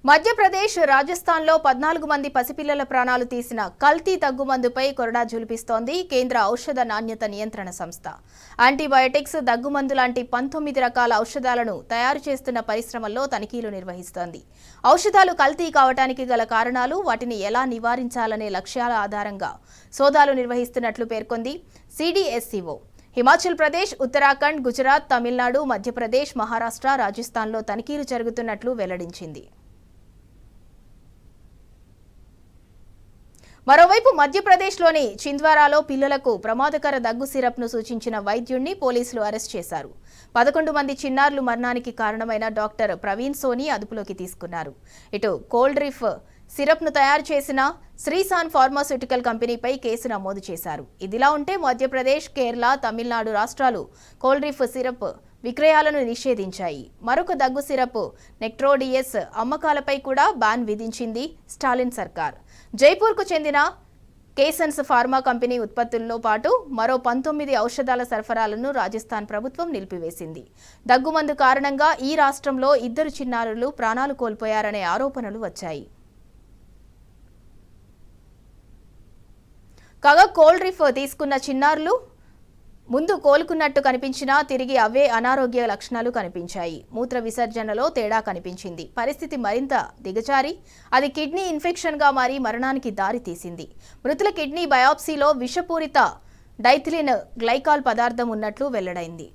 మధ్యప్రదేశ్, రాజస్థాన్లో 14 మంది పసిపిల్లల ప్రాణాలు తీసిన కల్తీ దగ్గుమందుపై కొరడా జులిపిస్తోంది కేంద్ర ఔషధ నాణ్యత నియంత్రణ సంస్థ. యాంటీబయాటిక్స్, దగ్గుమందు లాంటి 19 రకాల ఔషధాలను తయారు చేస్తున్న పరిశ్రమల్లో తనిఖీలు నిర్వహిస్తోంది. ఔషధాలు కల్తీ కావడానికి గల కారణాలు, వాటిని ఎలా నివారించాలనే లక్ష్యాల ఆధారంగా సోదాలు నిర్వహిస్తున్నట్లు పేర్కొంది సిడిఎస్సిఓ. హిమాచల్ ప్రదేశ్, ఉత్తరాఖండ్, గుజరాత్, తమిళనాడు, మధ్యప్రదేశ్, మహారాష్ట్ర, రాజస్థాన్లో తనిఖీలు జరుగుతున్నట్లు వెల్లడించింది. మరోవైపు మధ్యప్రదేశ్లోని చింద్వారాలో పిల్లలకు ప్రమాదకర దగ్గు సిరప్ను సూచించిన వైద్యుడిని పోలీసులు అరెస్ట్ చేశారు. 11 మంది చిన్నారులు మరణానికి కారణమైన డాక్టర్ ప్రవీణ్ సోని అదుపులోకి తీసుకున్నారు. ఇటు కోల్డ్ రిఫ్ సిరప్ను తయారు చేసిన శ్రీసాన్ ఫార్మాస్యూటికల్ కంపెనీపై కేసు నమోదు చేశారు. ఇదిలా ఉంటే మధ్యప్రదేశ్, కేరళ, తమిళనాడు రాష్ట్రాలు కోల్డ్ రిఫ్ సిరప్ విక్రయాలను నిషేధించాయి. మరొక దగ్గు సిరప్ నెక్ట్రోడియస్ అమ్మకాలపై కూడా బ్యాన్ విధించింది స్టాలిన్ సర్కార్. జైపూర్కు చెందిన కేసన్స్ ఫార్మా కంపెనీ ఉత్పత్తుల్లో పాటు మరో 19 ఔషధాల సరఫరాలను రాజస్థాన్ ప్రభుత్వం నిలిపివేసింది. దగ్గుమందు కారణంగా ఈ రాష్ట్రంలో 2 చిన్నారులు ప్రాణాలు కోల్పోయారనే ఆరోపణలు వచ్చాయి. కాగా కోల్డ్ రిఫ్ తీసుకున్న చిన్నారులు ముందు కోలుకున్నట్టు కనిపించినా తిరిగి అవే అనారోగ్య లక్షణాలు కనిపించాయి. మూత్ర విసర్జనలో తేడా కనిపించింది. పరిస్థితి మరింత దిగజారి అది కిడ్నీ ఇన్ఫెక్షన్గా మారి మరణానికి దారి తీసింది. మృతుల కిడ్నీ బయాప్సీలో విషపూరిత డైథిలిన్ గ్లైకాల్ పదార్థం ఉన్నట్లు వెల్లడైంది.